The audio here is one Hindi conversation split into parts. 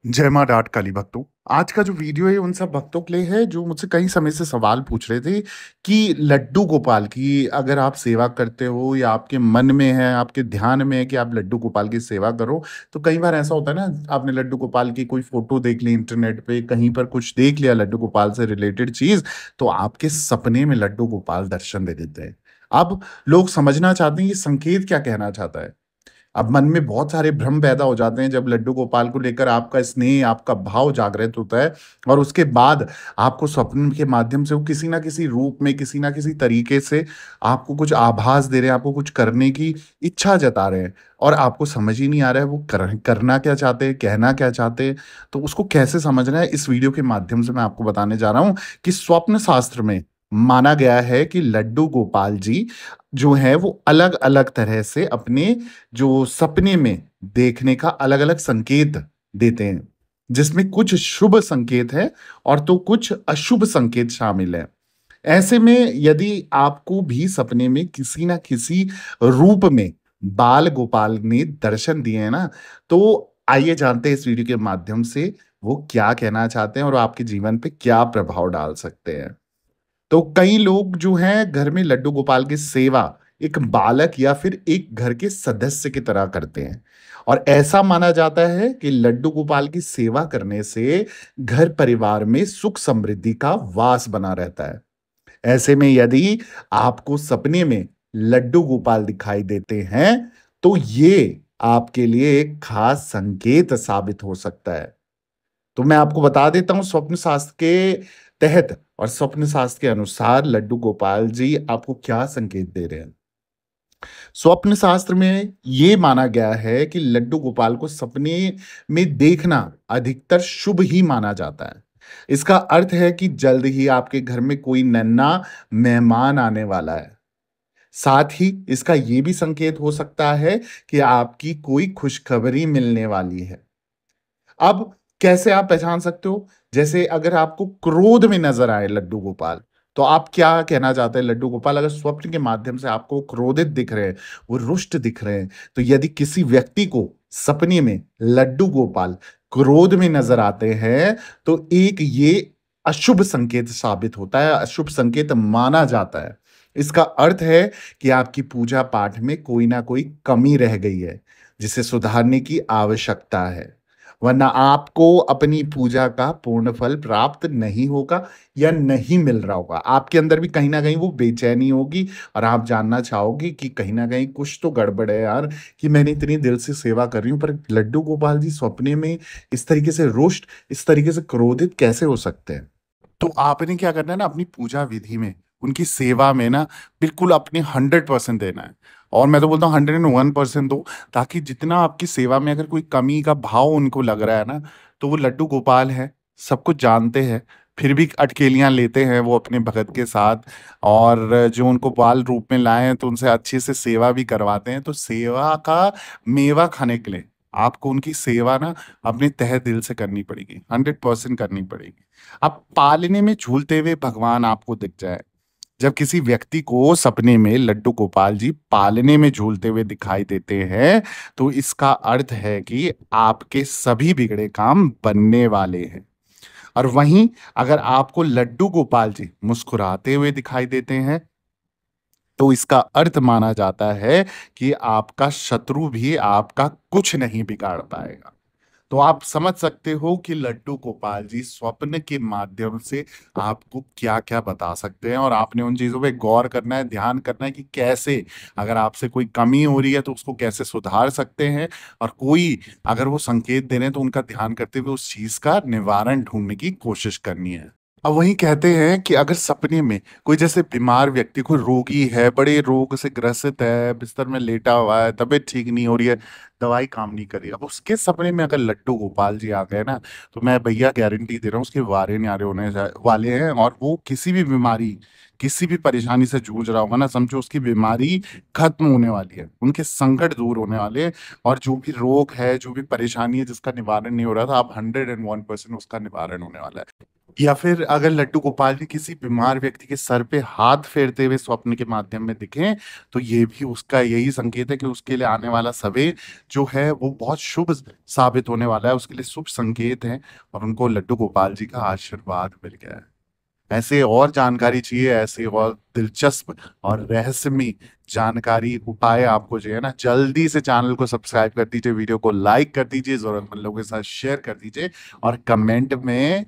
जय माँ डाट काली भक्तों। आज का जो वीडियो है उन सब भक्तों के लिए है जो मुझसे कई समय से सवाल पूछ रहे थे कि लड्डू गोपाल की अगर आप सेवा करते हो या आपके मन में है, आपके ध्यान में है कि आप लड्डू गोपाल की सेवा करो, तो कई बार ऐसा होता है ना, आपने लड्डू गोपाल की कोई फ़ोटो देख ली इंटरनेट पे, कहीं पर कुछ देख लिया लड्डू गोपाल से रिलेटेड चीज़, तो आपके सपने में लड्डू गोपाल दर्शन दे देते हैं। अब लोग समझना चाहते हैं ये संकेत क्या कहना चाहता है? अब मन में बहुत सारे भ्रम पैदा हो जाते हैं जब लड्डू गोपाल को लेकर आपका स्नेह, आपका भाव जागृत होता है और उसके बाद आपको स्वप्न के माध्यम से वो किसी न किसी रूप में, किसी न किसी तरीके से आपको कुछ आभास दे रहे हैं, आपको कुछ करने की इच्छा जता रहे हैं और आपको समझ ही नहीं आ रहा है वो करना क्या चाहते हैं, कहना क्या चाहते हैं। तो उसको कैसे समझना है, इस वीडियो के माध्यम से मैं आपको बताने जा रहा हूँ कि स्वप्न शास्त्र में माना गया है कि लड्डू गोपाल जी जो हैं वो अलग-अलग तरह से अपने जो सपने में देखने का अलग-अलग संकेत देते हैं, जिसमें कुछ शुभ संकेत हैं और तो कुछ अशुभ संकेत शामिल हैं। ऐसे में यदि आपको भी सपने में किसी न किसी रूप में बाल गोपाल ने दर्शन दिए हैं ना, तो आइए जानते हैं इस वीडियो के माध्यम से वो क्या कहना चाहते हैं और आपके जीवन पे क्या प्रभाव डाल सकते हैं। तो कई लोग जो हैं घर में लड्डू गोपाल की सेवा एक बालक या फिर एक घर के सदस्य की तरह करते हैं और ऐसा माना जाता है कि लड्डू गोपाल की सेवा करने से घर परिवार में सुख समृद्धि का वास बना रहता है। ऐसे में यदि आपको सपने में लड्डू गोपाल दिखाई देते हैं तो ये आपके लिए एक खास संकेत साबित हो सकता है। तो मैं आपको बता देता हूँ स्वप्न शास्त्र के तहत और स्वप्न शास्त्र के अनुसार लड्डू गोपाल जी आपको क्या संकेत दे रहे हैं। स्वप्न शास्त्र में ये माना गया है कि लड्डू गोपाल को सपने में देखना अधिकतर शुभ ही माना जाता है। इसका अर्थ है कि जल्द ही आपके घर में कोई नन्हा मेहमान आने वाला है। साथ ही इसका ये भी संकेत हो सकता है कि आपकी कोई खुशखबरी मिलने वाली है। अब कैसे आप पहचान सकते हो? जैसे अगर आपको क्रोध में नज़र आए लड्डू गोपाल, तो आप क्या कहना चाहते हैं लड्डू गोपाल अगर स्वप्न के माध्यम से आपको क्रोधित दिख रहे हैं, वो रुष्ट दिख रहे हैं, तो यदि किसी व्यक्ति को सपने में लड्डू गोपाल क्रोध में नज़र आते हैं, तो एक ये अशुभ संकेत साबित होता है, अशुभ संकेत माना जाता है। इसका अर्थ है कि आपकी पूजा-पाठ में कोई न कोई कमी रह गई है, जिसे सुधारने की आवश्यकता है। वरना आपको अपनी पूजा का पूर्ण फल प्राप्त नहीं होगा या नहीं मिल रहा होगा। आपके अंदर भी कहीं न कहीं वो बेचैनी होगी और आप जानना चाहोगे कि कहीं न कहीं कुछ तो गड़बड़ है यार, कि मैंने इतनी दिल से सेवा कर रही हूँ, पर लड्डू गोपाल जी सपने में इस तरीके से रुष्ट, इस तरीके से क्रोधित कैसे हो सकते हैं? तो आपने क्या करना है ना अपनी पूजा विधि में, उनकी सेवा में ना बिल्कुल अपने 100% देना है। और मैं तो बोलता हूँ 101% दो, ताकि जितना आपकी सेवा में अगर कोई कमी का भाव उनको लग रहा है ना, तो वो लड्डू गोपाल हैं, सब कुछ जानते हैं, फिर भी अटकेलियाँ लेते हैं वो अपने भगत के साथ और जो उनको बाल रूप में लाए हैं तो उनसे अच्छे से सेवा भी करवाते हैं। तो सेवा का मेवा खाने के लिए आपको उनकी सेवा ना अपने तहे दिल से करनी पड़ेगी, 100% करनी पड़ेगी। अब पालने में झूलते हुए भगवान आपको दिख जाए। जब किसी व्यक्ति को सपने में लड्डू गोपाल जी पालने में झूलते हुए दिखाई देते हैं, तो इसका अर्थ है कि आपके सभी बिगड़े काम बनने वाले हैं। और वहीं अगर आपको लड्डू गोपाल जी मुस्कुराते हुए दिखाई देते हैं, तो इसका अर्थ माना जाता है कि आपका शत्रु भी आपका कुछ नहीं बिगाड़ पाएगा। तो आप समझ सकते हो कि लड्डू गोपाल जी स्वप्न के माध्यम से आपको क्या-क्या बता सकते हैं और आपने उन चीज़ों पे गौर करना है, ध्यान करना है कि कैसे अगर आपसे कोई कमी हो रही है तो उसको कैसे सुधार सकते हैं और कोई अगर वो संकेत दे रहे हैं तो उनका ध्यान करते हुए उस चीज़ का निवारण ढूँढने की कोशिश करनी है। अब वहीं कहते हैं कि अगर सपने में कोई जैसे बीमार व्यक्ति कोई रोगी है, बड़े रोग से ग्रसित है, बिस्तर में लेटा हुआ है, तबीयत ठीक नहीं हो रही है, दवाई काम नहीं कर रही है। अब उसके सपने में अगर लड्डू गोपाल जी आ गए ना, तो मैं भैया गारंटी दे रहा हूँ उसके वारे न्यारे होने वाले हैं और वो किसी भी बीमारी, किसी भी परेशानी से जूझ रहा होगा ना, समझो उसकी बीमारी खत्म होने वाली है। उनके संकट दूर होने वाले हैं और जो भी रोग है, जो भी परेशानी है जिसका निवारण नहीं हो रहा था, अब 101% उसका निवारण होने वाला है। या फिर अगर लड्डू गोपाल जी किसी बीमार व्यक्ति के सर पे हाथ फेरते हुए स्वप्न के माध्यम में दिखें, तो ये भी उसका यही संकेत है कि उसके लिए आने वाला समय जो है वो बहुत शुभ साबित होने वाला है, उसके लिए शुभ संकेत है और उनको लड्डू गोपाल जी का आशीर्वाद मिल गया है। ऐसे और जानकारी चाहिए, ऐसे और दिलचस्प और रहस्यमयी जानकारी उपाय आपको जो है ना, जल्दी से चैनल को सब्सक्राइब कर दीजिए, वीडियो को लाइक कर दीजिए, जरूरतमंद लोगों के साथ शेयर कर दीजिए और कमेंट में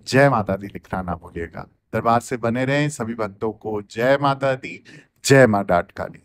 जय माता दी लिखना ना भूलिएगा। दरबार से बने रहें। सभी भक्तों को जय माता दी, जय मां डाट काली।